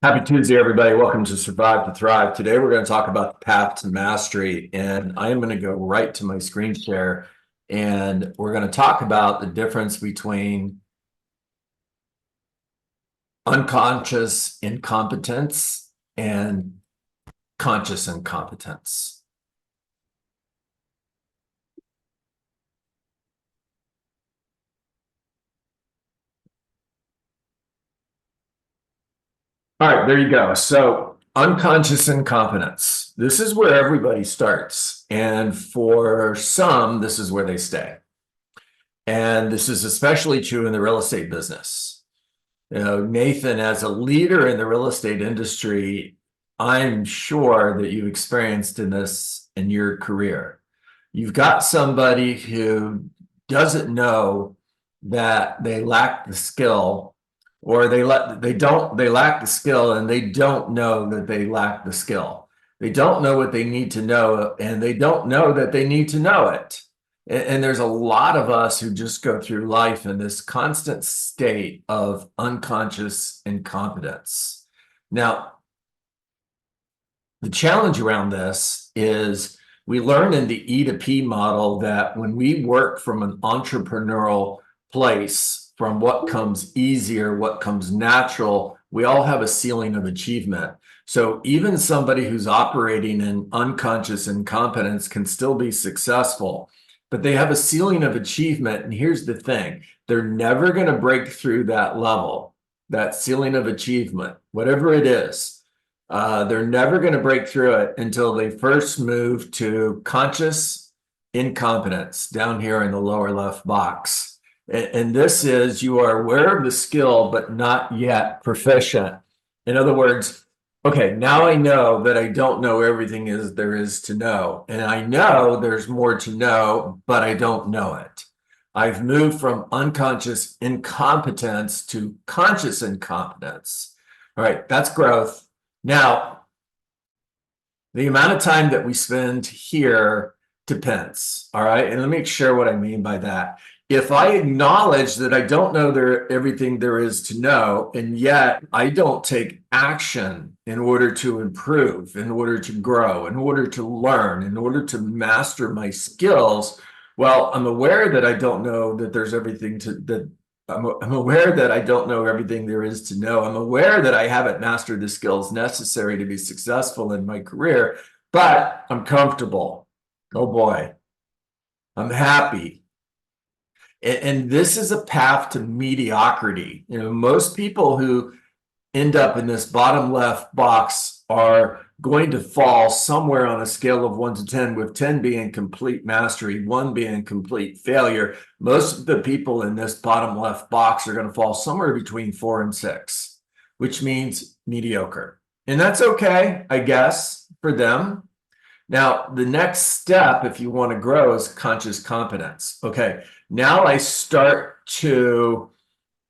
Happy Tuesday, everybody. Welcome to Survive to Thrive. Today, we're going to talk about the path to mastery, and I am going to go right to my screen share, and we're going to talk about the difference between unconscious incompetence and conscious incompetence. All right, there you go. So, unconscious incompetence. This is where everybody starts, and for some, this is where they stay. And this is especially true in the real estate business. Nathan, as a leader in the real estate industry, I'm sure that you've experienced in this in your career. You've got somebody who doesn't know that they lack the skill, or they lack the skill and they don't know that they lack the skill. They don't know what they need to know, and they don't know that they need to know it. And there's a lot of us who just go through life in this constant state of unconscious incompetence. Now, the challenge around this is we learn in the E to P model that when we work from an entrepreneurial place, from what comes easier, what comes natural, we all have a ceiling of achievement. So even somebody who's operating in unconscious incompetence can still be successful, but they have a ceiling of achievement. And here's the thing, they're never going to break through that level, that ceiling of achievement, whatever it is. They're never going to break through it until they first move to conscious incompetence down here in the lower left box. And this is, you are aware of the skill, but not yet proficient. In other words, okay, now I know that I don't know everything there is to know. And I know there's more to know, but I don't know it. I've moved from unconscious incompetence to conscious incompetence. All right, that's growth. Now, the amount of time that we spend here depends. All right, and let me share what I mean by that. If I acknowledge that I don't know everything there is to know, and yet I don't take action in order to improve, in order to grow, in order to learn, in order to master my skills, well, I'm aware that I don't know that there's everything I'm aware that I don't know everything there is to know. I'm aware that I haven't mastered the skills necessary to be successful in my career, but I'm comfortable. Oh boy, I'm happy. And this is a path to mediocrity. Most people who end up in this bottom left box are going to fall somewhere on a scale of 1 to 10, with 10 being complete mastery, 1 being complete failure. Most of the people in this bottom left box are going to fall somewhere between 4 and 6, which means mediocre. And that's okay, I guess, for them. Now, the next step, if you want to grow, is conscious competence. Okay, now I start to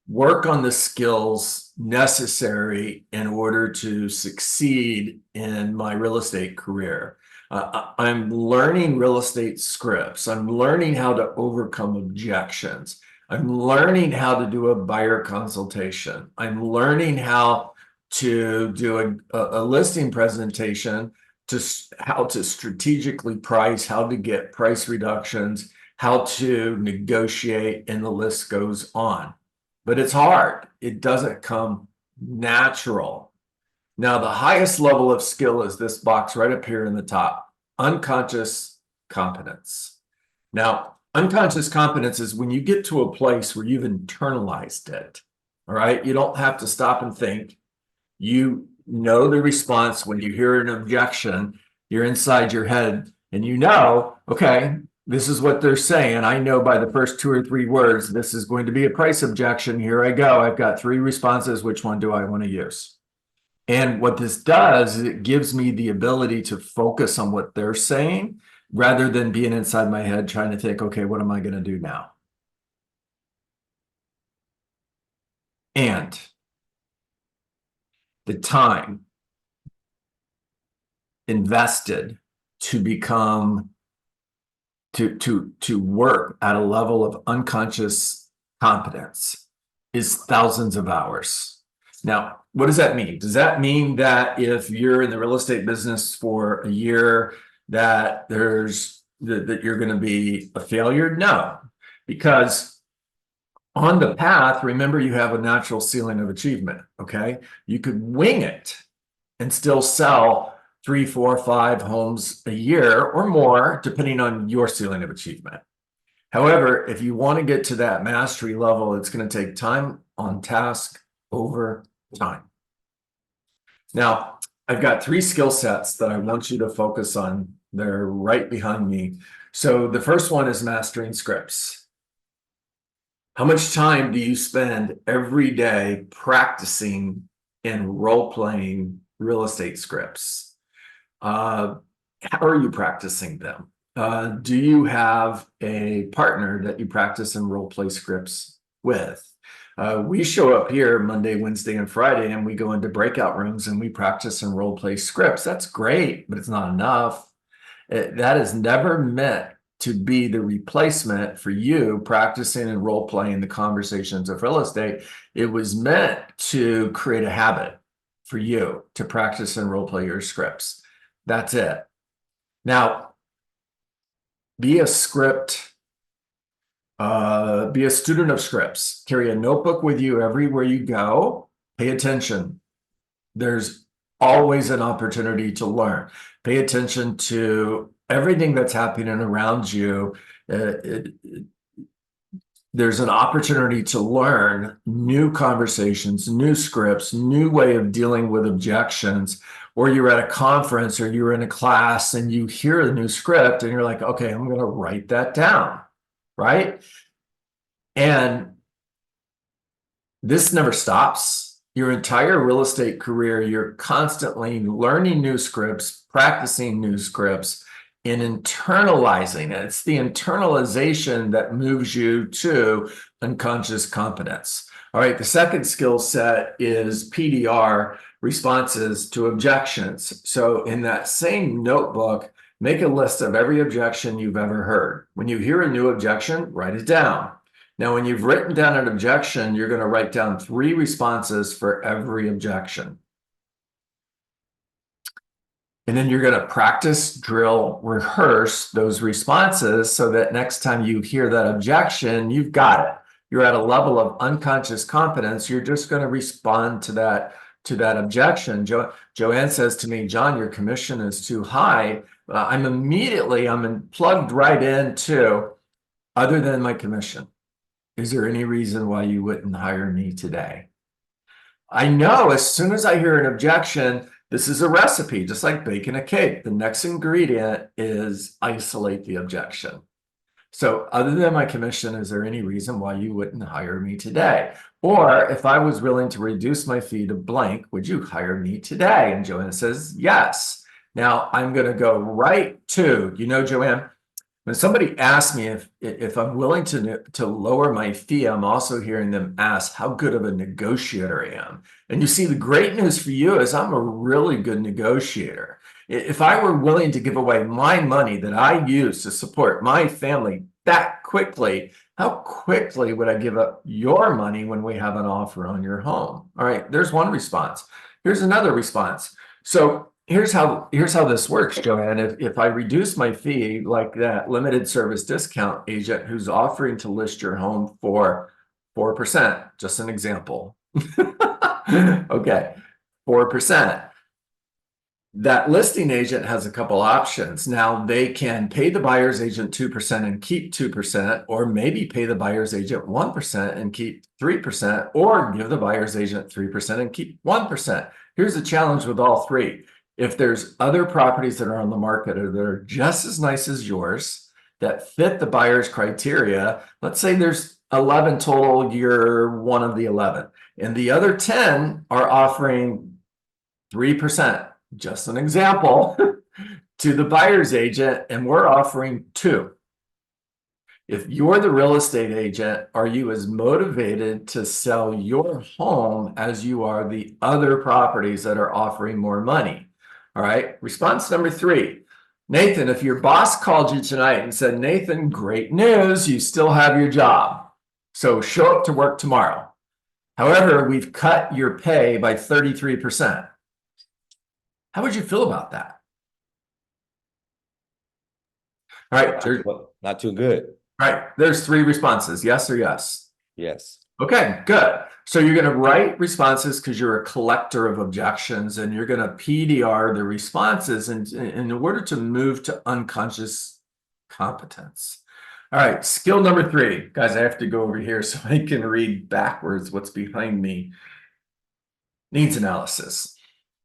work on the skills necessary in order to succeed in my real estate career. I'm learning real estate scripts. I'm learning how to overcome objections. I'm learning how to do a buyer consultation. I'm learning how to do a listing presentation, to how to strategically price, how to get price reductions, how to negotiate, and the list goes on. But it's hard. It doesn't come natural. Now, the highest level of skill is this box right up here in the top, unconscious competence. Now, unconscious competence is when you get to a place where you've internalized it, all right? You don't have to stop and think. You know the response when you hear an objection. You're inside your head and you know, okay, this is what they're saying. I know by the first 2 or 3 words, this is going to be a price objection. Here I go. I've got 3 responses. Which one do I want to use? And what this does is it gives me the ability to focus on what they're saying rather than being inside my head trying to think, okay, what am I going to do now? And the time invested to become to work at a level of unconscious competence is thousands of hours. Now, what does that mean? Does that mean that if you're in the real estate business for a year, that you're going to be a failure? No, because on the path, remember, you have a natural ceiling of achievement. Okay, you could wing it and still sell 3, 4, 5 homes a year or more, depending on your ceiling of achievement. However, if you want to get to that mastery level, it's going to take time on task over time. Now, I've got 3 skill sets that I want you to focus on. They're right behind me. So the first one is mastering scripts. How much time do you spend every day practicing and role-playing real estate scripts? How are you practicing them? Do you have a partner that you practice and role-play scripts with? We show up here Monday, Wednesday, and Friday, and we go into breakout rooms and we practice and role-play scripts. That's great, but it's not enough. That is never meant to be the replacement for you practicing and role-playing the conversations of real estate. It was meant to create a habit for you to practice and role-play your scripts. That's it. Now, be a student of scripts. Carry a notebook with you everywhere you go. Pay attention. There's always an opportunity to learn. Pay attention to everything that's happening around you. There's an opportunity to learn new conversations, new scripts, new way of dealing with objections. Or you're at a conference or you're in a class and you hear a new script and you're like, okay, I'm going to write that down, right? And this never stops. Your entire real estate career, you're constantly learning new scripts, practicing new scripts, and internalizing it. It's the internalization that moves you to unconscious competence. All right, the second skill set is PDR, responses to objections. So in that same notebook, make a list of every objection you've ever heard. When you hear a new objection, write it down. Now, when you've written down an objection, you're going to write down 3 responses for every objection. And then you're going to practice, drill, rehearse those responses so that next time you hear that objection, you've got it. You're at a level of unconscious competence. You're just going to respond to that objection. Joanne says to me, John, your commission is too high. I'm plugged right into, other than my commission, is there any reason why you wouldn't hire me today? I know as soon as I hear an objection, this is a recipe, just like baking a cake. The next ingredient is isolate the objection. So other than my commission, is there any reason why you wouldn't hire me today? Or if I was willing to reduce my fee to blank, would you hire me today? And Joanne says, yes. Now I'm going to go right to, Joanne, when somebody asks me if I'm willing to lower my fee, I'm also hearing them ask how good of a negotiator I am. And you see, the great news for you is I'm a really good negotiator. If I were willing to give away my money that I use to support my family that quickly, how quickly would I give up your money when we have an offer on your home? All right, there's one response. Here's another response. So here's how this works, Joanne. If I reduce my fee, like that limited service discount agent who's offering to list your home for 4%, just an example. Okay, 4%. That listing agent has a couple options. Now they can pay the buyer's agent 2% and keep 2%, or maybe pay the buyer's agent 1% and keep 3%, or give the buyer's agent 3% and keep 1%. Here's the challenge with all 3. If there's other properties that are on the market or that are just as nice as yours that fit the buyer's criteria, let's say there's 11 total, you're one of the 11, and the other 10 are offering 3%. Just an example, to the buyer's agent, and we're offering 2. If you're the real estate agent, are you as motivated to sell your home as you are the other properties that are offering more money? All right, response number 3. Nathan, if your boss called you tonight and said, Nathan, great news, you still have your job, so show up to work tomorrow. However, we've cut your pay by 33%. How would you feel about that? All right, Not too good. right. There's 3 responses, yes or yes. Yes. Okay, good. So you're going to write responses because you're a collector of objections, and you're going to PDR the responses in order to move to unconscious competence. All right, skill number 3. Guys, I have to go over here so I can read backwards what's behind me. Needs analysis.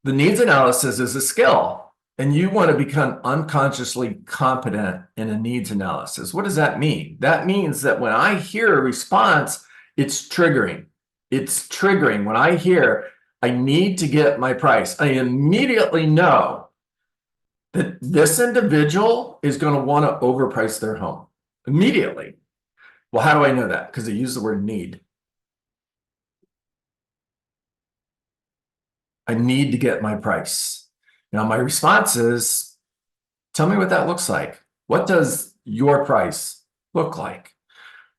The needs analysis is a skill, and you want to become unconsciously competent in a needs analysis. What does that mean? That means that when I hear a response, it's triggering. It's triggering. When I hear, I need to get my price, I immediately know that this individual is going to want to overprice their home immediately. Well, how do I know that? Because they use the word need. I need to get my price. Now, my response is, tell me what that looks like. What does your price look like?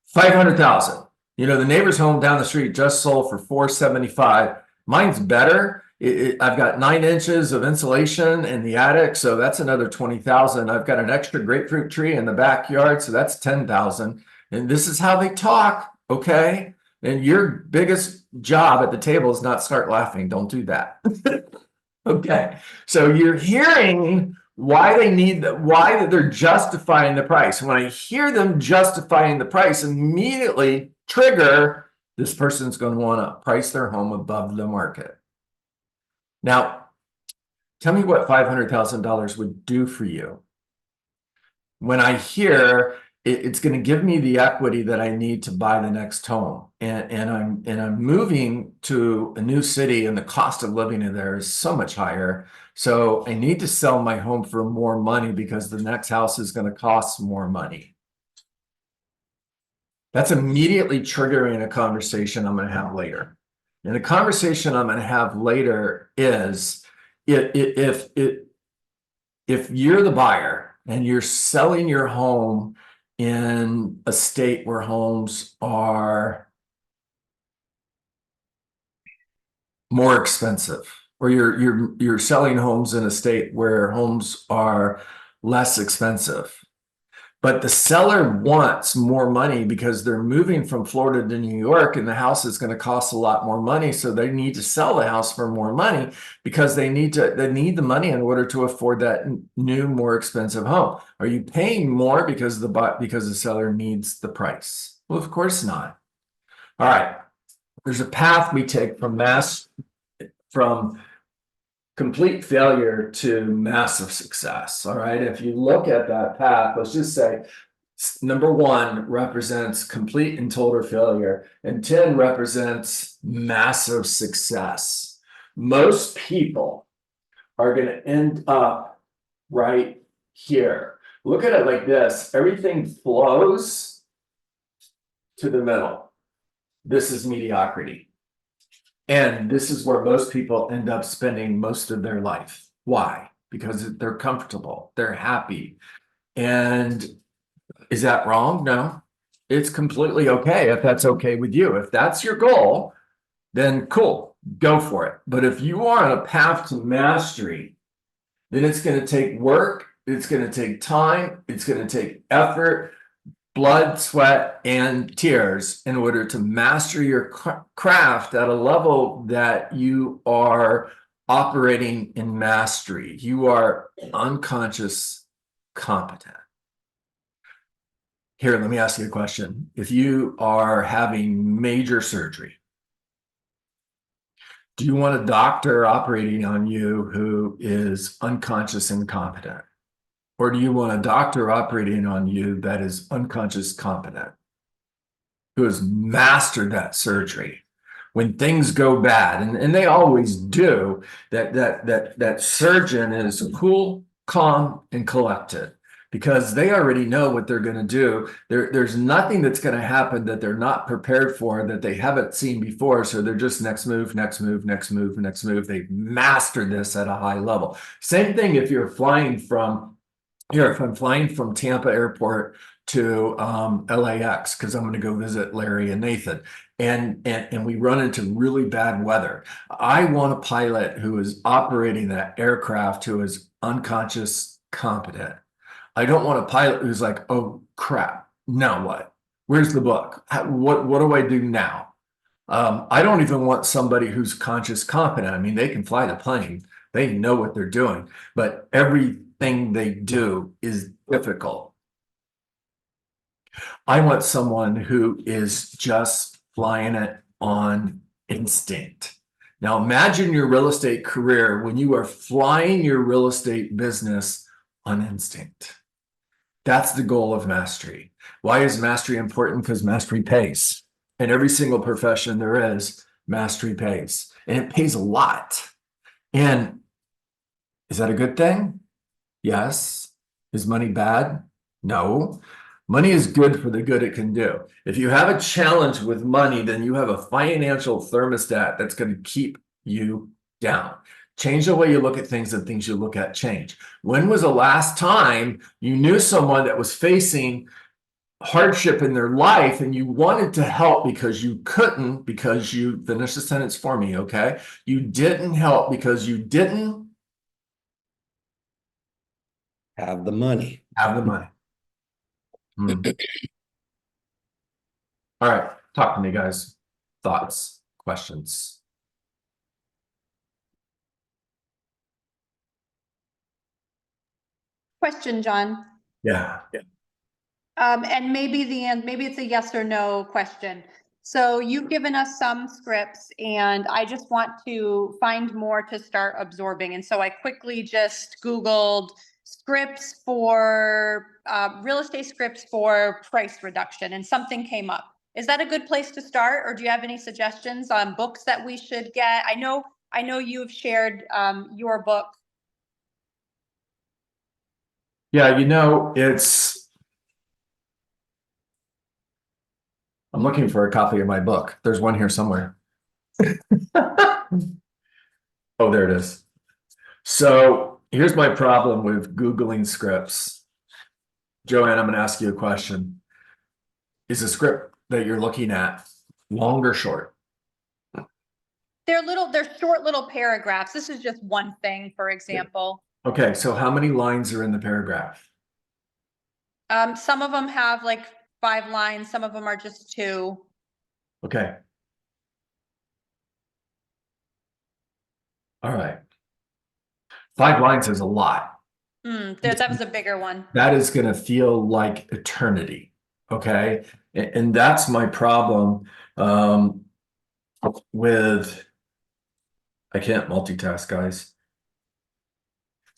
500,000. You know, the neighbor's home down the street just sold for 475. Mine's better. I've got 9 inches of insulation in the attic, so that's another 20,000. I've got an extra grapefruit tree in the backyard, so that's 10,000. And this is how they talk, okay? And your biggest job at the table is not start laughing. Don't do that. Okay. So you're hearing why they need that, why they're justifying the price. When I hear them justifying the price, immediately trigger, this person's going to want to price their home above the market. Now, tell me what $500,000 would do for you. When I hear it's going to give me the equity that I need to buy the next home, and I'm moving to a new city, and the cost of living in there is so much higher. So I need to sell my home for more money because the next house is going to cost more money. That's immediately triggering a conversation I'm going to have later. And the conversation I'm going to have later is if you're the buyer and you're selling your home in a state where homes are more expensive, or you're selling homes in a state where homes are less expensive, but the seller wants more money because they're moving from Florida to New York, and the house is going to cost a lot more money, so they need to sell the house for more money because they need the money in order to afford that new, more expensive home. Are you paying more because the seller needs the price? Well, of course not. All right. There's a path we take from complete failure to massive success. All right. If you look at that path, let's just say number 1 represents complete and total failure, and 10 represents massive success. Most people are going to end up right here. Look at it like this. Everything flows to the middle. This is mediocrity. And this is where most people end up spending most of their life. Why? Because they're comfortable, they're happy. And is that wrong? No. It's completely okay if that's okay with you. If that's your goal, then cool, go for it. But if you are on a path to mastery, then it's going to take work, it's going to take time, it's going to take effort, blood, sweat, and tears in order to master your craft at a level that you are operating in mastery. You are unconscious competent. Here, let me ask you a question. If you are having major surgery, do you want a doctor operating on you who is unconscious and competent? Or do you want a doctor operating on you that is unconscious competent, who has mastered that surgery? When things go bad, and they always do, that surgeon is cool, calm, and collected, because they already know what they're going to do. There's nothing that's going to happen that they're not prepared for, that they haven't seen before. So they're just next move, next move, next move, next move. They've mastered this at a high level. Same thing if you're flying from if I'm flying from Tampa Airport to LAX, because I'm going to go visit Larry and Nathan. and we run into really bad weather. I want a pilot who is operating that aircraft who is unconscious competent. I don't want a pilot who's like, oh crap, now what? Where's the book? What do I do now? I don't even want somebody who's conscious competent. I mean, they can fly the plane, they know what they're doing, but everything they do is difficult. I want someone who is just flying it on instinct. Now, imagine your real estate career when you are flying your real estate business on instinct. That's the goal of mastery. Why is mastery important? Because mastery pays. In every single profession there is, mastery pays. And it pays a lot. And is that a good thing? Yes. Is money bad? No. Money is good for the good it can do. If you have a challenge with money, then you have a financial thermostat that's going to keep you down. Change the way you look at things, and things you look at change. When was the last time you knew someone that was facing hardship in their life and you wanted to help because you couldn't, because you, finish the sentence for me, okay? You didn't help because you didn't have the money. Have the money. All right, talk to me, guys. Thoughts, questions? Question, John. Yeah. And maybe it's a yes or no question. So you've given us some scripts, and I just want to find more to start absorbing. And so I quickly just Googled scripts for real estate scripts for price reduction, and something came up. Is that a good place to start, or do you have any suggestions on books that we should get? I know you've shared your book. Yeah, you know, I'm looking for a copy of my book. There's one here somewhere. Oh, there it is. So here's my problem with Googling scripts. Joanne, I'm going to ask you a question. Is the script that you're looking at long or short? They're short little paragraphs. This is just one thing, for example. Okay, so how many lines are in the paragraph? Some of them have like 5 lines, some of them are just 2. Okay. All right. 5 lines is a lot. That was a bigger one. That is going to feel like eternity. Okay. And that's my problem with, I can't multitask, guys.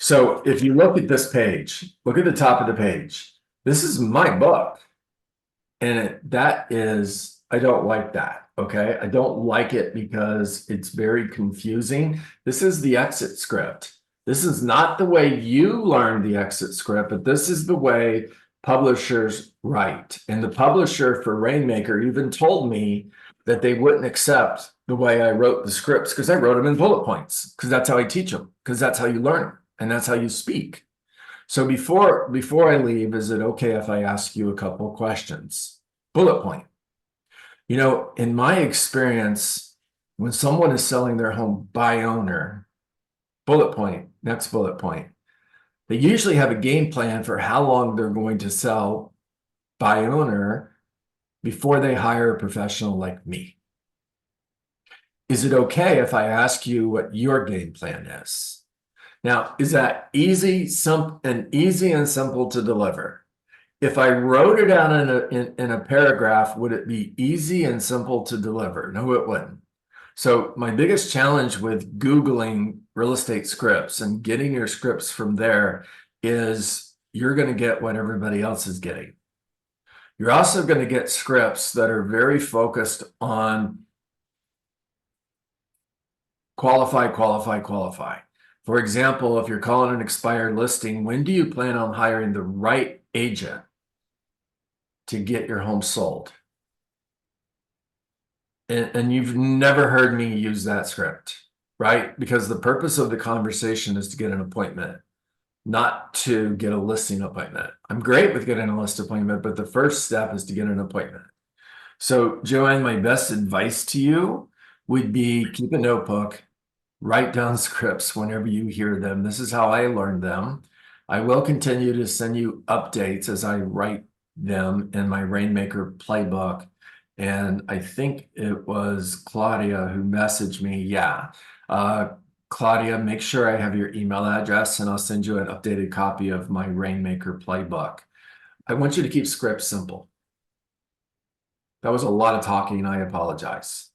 So if you look at this page, look at the top of the page. This is my book. And I don't like that. Okay. I don't like it because it's very confusing. This is the exit script. This is not the way you learn the exit script, but this is the way publishers write. And the publisher for Rainmaker even told me that they wouldn't accept the way I wrote the scripts because I wrote them in bullet points, because that's how I teach them, because that's how you learn them, and that's how you speak. So before I leave, is it okay if I ask you a couple of questions? Bullet point. You know, in my experience, when someone is selling their home by owner, bullet point, next bullet point, they usually have a game plan for how long they're going to sell by owner before they hire a professional like me. Is it okay if I ask you what your game plan is? Now, is that easy and simple to deliver? If I wrote it down in a paragraph, would it be easy and simple to deliver? No, it wouldn't. So my biggest challenge with Googling real estate scripts and getting your scripts from there is you're going to get what everybody else is getting. You're also going to get scripts that are very focused on qualify. For example, if you're calling an expired listing, when do you plan on hiring the right agent to get your home sold? And you've never heard me use that script, right? Because the purpose of the conversation is to get an appointment, not to get a listing appointment. I'm great with getting a list appointment, but the first step is to get an appointment. So, Joanne, my best advice to you would be keep a notebook, write down scripts whenever you hear them. This is how I learned them. I will continue to send you updates as I write them in my Rainmaker playbook. And I think it was Claudia who messaged me. Yeah. Claudia, make sure I have your email address and I'll send you an updated copy of my Rainmaker playbook. I want you to keep scripts simple. That was a lot of talking. I apologize.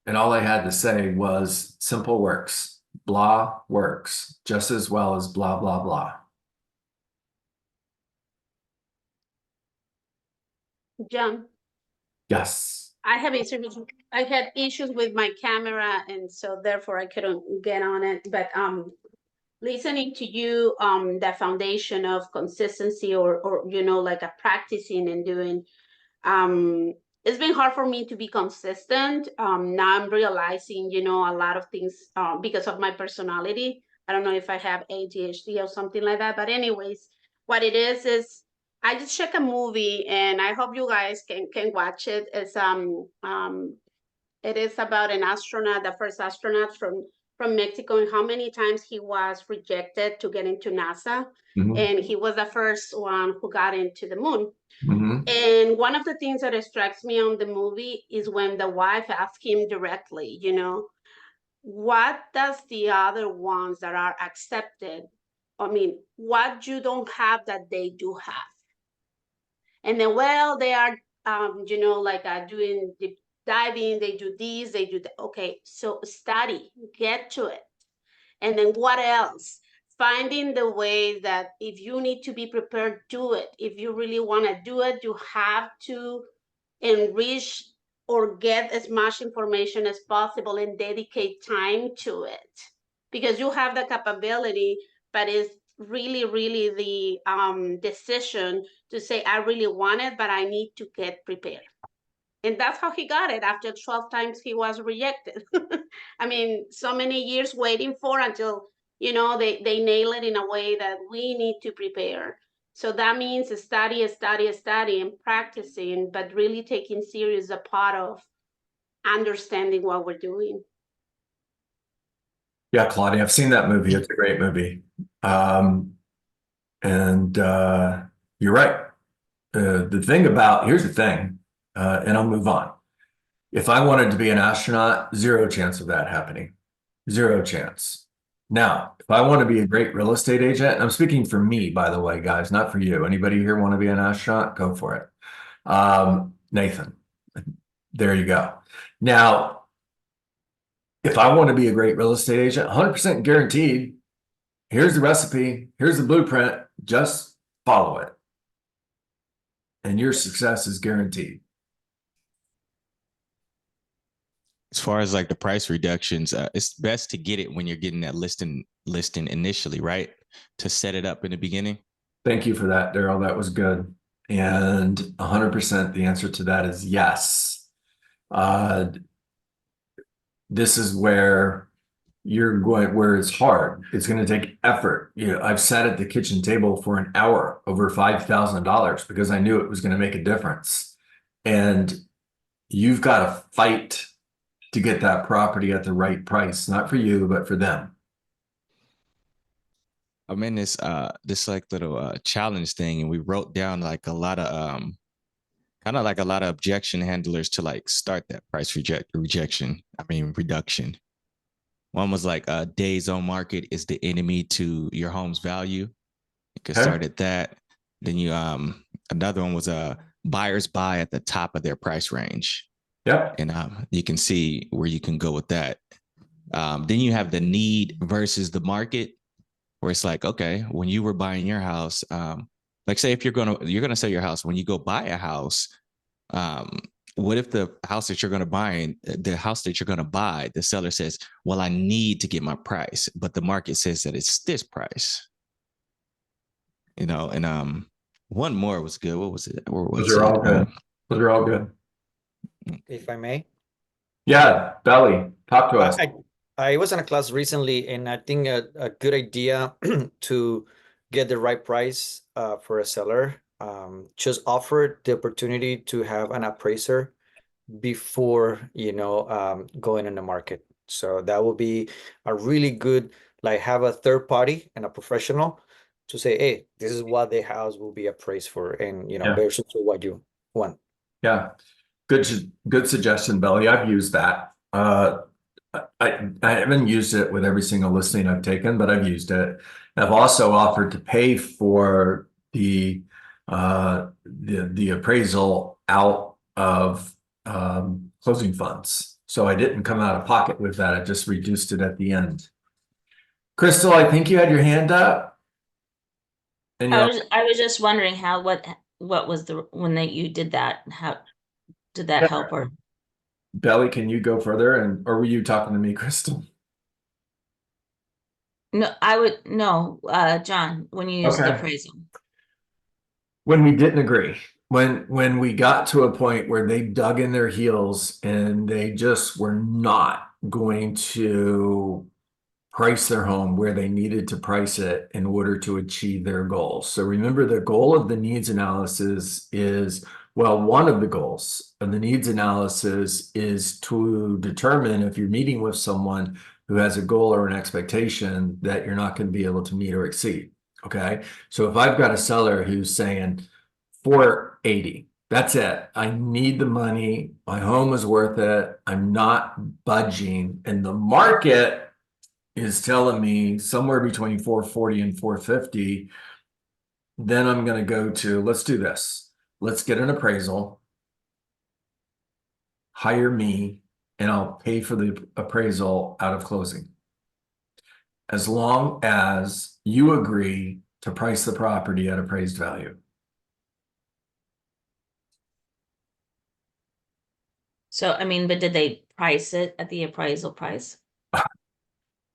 And all I had to say was simple works. Blah works just as well as blah, blah, blah. John, Yes. I had issues with my camera, and so therefore I couldn't get on it. But listening to you, the foundation of consistency, or like a practicing and doing, it's been hard for me to be consistent. Now I'm realizing, a lot of things because of my personality. I don't know if I have ADHD or something like that, but anyways, what it is I just check a movie, and I hope you guys can watch it. It is about an astronaut, the first astronaut from Mexico, and how many times he was rejected to get into NASA, and he was the first one who got into the moon. And one of the things that strikes me on the movie is when the wife asked him directly, what does the other ones that are accepted, what you don't have that they do have? And then, well, they are, doing deep diving, they do this, they do that. Okay, so study, get to it. And then what else? Finding the way that if you need to be prepared, do it. If you really want to do it, you have to enrich or get as much information as possible and dedicate time to it, because you have the capability, but it's really, really the decision to say, I really want it, but I need to get prepared. And that's how he got it. After 12 times he was rejected. So many years waiting for until, they nail it in a way that we need to prepare. So that means study, and practicing, but really taking serious a part of understanding what we're doing. Yeah, Claudia, I've seen that movie. It's a great movie. And you're right. Here's the thing, and I'll move on. If I wanted to be an astronaut, zero chance of that happening. Zero chance. Now, if I want to be a great real estate agent, and I'm speaking for me, by the way, guys, not for you. Anybody here want to be an astronaut? Go for it. Nathan, there you go. Now, if I want to be a great real estate agent, 100% guaranteed, here's the recipe, here's the blueprint, just follow it. And your success is guaranteed. As far as like the price reductions, it's best to get it when you're getting that listing initially, right? To set it up in the beginning. Thank you for that, Daryl. That was good. And 100% the answer to that is yes. This is where where it's hard. It's going to take effort. I've sat at the kitchen table for an hour over $5,000 because I knew it was going to make a difference. And you've got to fight to get that property at the right price, not for you, but for them. I'm in this like little challenge thing, and we wrote down like a lot of kind of like a lot of objection handlers to like start that price reduction. One was like days on market is the enemy to your home's value. You can start at that. Then you another one was buyers buy at the top of their price range. Yep. And you can see where you can go with that. Then you have the need versus the market, where it's like, okay, when you were buying your house, like say if you're gonna sell your house, when you go buy a house, what if the house that you're gonna buy, the seller says, well, I need to get my price, but the market says that it's this price. And one more was good. What was it? Those are all good. Those are all good. If I may. Yeah, Belly, talk to us. I was in a class recently, and I think a good idea to get the right price for a seller just offer the opportunity to have an appraiser before, going in the market. So that would be a really good, like, have a third party and a professional to say, hey, this is what the house will be appraised for, and Yeah. versus what you want. Yeah, good suggestion, Belly. I've used that. I haven't used it with every single listing I've taken, but I've used it. I've also offered to pay for the appraisal out of closing funds. So I didn't come out of pocket with that. I just reduced it at the end. Crystal, I think you had your hand up. And I was just wondering what was when you did that, how did that help? Or Belly, can you go further, or were you talking to me, Crystal? no, John, when you used the Okay. appraisal. When we didn't agree, when we got to a point where they dug in their heels and they just were not going to price their home where they needed to price it in order to achieve their goals. So remember, the goal of the needs analysis is, well, one of the goals of the needs analysis is to determine if you're meeting with someone who has a goal or an expectation that you're not going to be able to meet or exceed. Okay. So if I've got a seller who's saying 480, that's it. I need the money. My home is worth it. I'm not budging. And the market is telling me somewhere between 440 and 450, then I'm going to go to, let's do this. Let's get an appraisal, hire me, and I'll pay for the appraisal out of closing. As long as you agree to price the property at appraised value. So, I mean, but did they price it at the appraisal price?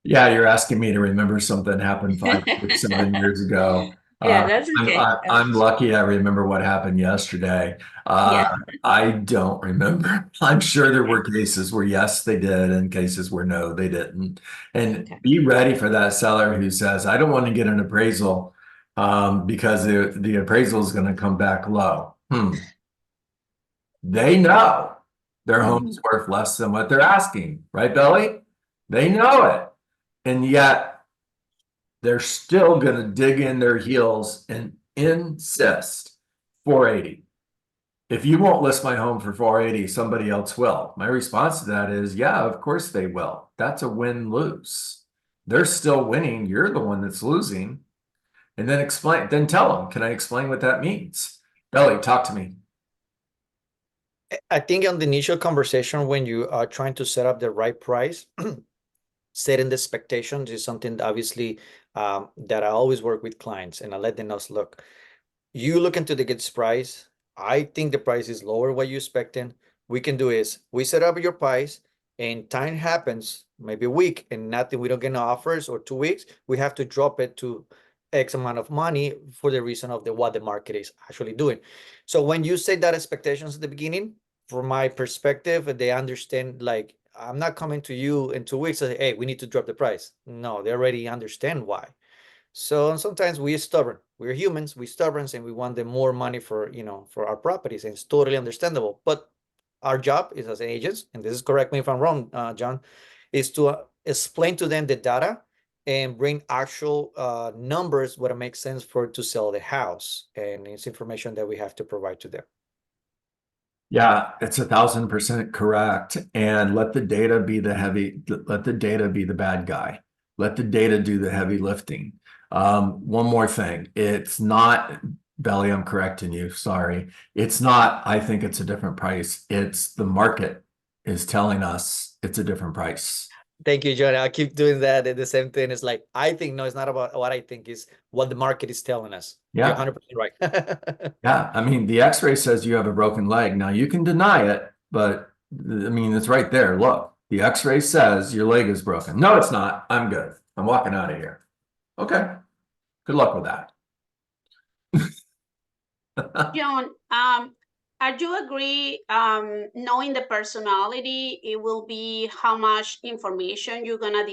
Yeah, you're asking me to remember something happened 5 or 7 years ago. Yeah, that's okay. I'm lucky I remember what happened yesterday. Yeah. I don't remember. I'm sure there were cases where yes, they did, and cases where no, they didn't. And Okay. be ready for that seller who says, I don't want to get an appraisal because the appraisal is going to come back low. They know their home is worth less than what they're asking, right, Belly? They know it. And yet they're still going to dig in their heels and insist 480. If you won't list my home for 480, somebody else will. My response to that is, yeah, of course they will. That's a win-lose. They're still winning. You're the one that's losing. And then tell them, can I explain what that means? Belly, talk to me. I think on the initial conversation, when you are trying to set up the right price, setting the expectations is something that obviously that I always work with clients, and I let them know, look, you look into the goods price. I think the price is lower what you're expecting. We can do is we set up your price, and time happens, maybe a week, and nothing, we don't get no offers, or 2 weeks, we have to drop it to X amount of money for the reason of what the market is actually doing. So when you set that expectations at the beginning, from my perspective, they understand, like, I'm not coming to you in 2 weeks and say, hey, we need to drop the price. No, they already understand why. So sometimes we're stubborn. We're humans, we're stubborn, and we want the more money for, for our properties, and it's totally understandable. But our job is as agents, and this is, correct me if I'm wrong, John, is to explain to them the data and bring actual numbers what it makes sense to sell the house, and it's information that we have to provide to them. Yeah, it's 1,000% correct. And let the data be the bad guy. Let the data do the heavy lifting. One more thing. It's not, Belly, I'm correcting you. Sorry. It's not, I think it's a different price. It's the market is telling us it's a different price. Thank you, John. I keep doing that. And the same thing is like, I think, no, it's not about what I think, is what the market is telling us. Yeah. You're 100% right. Yeah. I mean, the x-ray says you have a broken leg. Now you can deny it, but I mean, it's right there. Look, the x-ray says your leg is broken. No, it's not. I'm good. I'm walking out of here. Okay. Good luck with that. John, I do agree, knowing the personality, it will be how much information you're gonna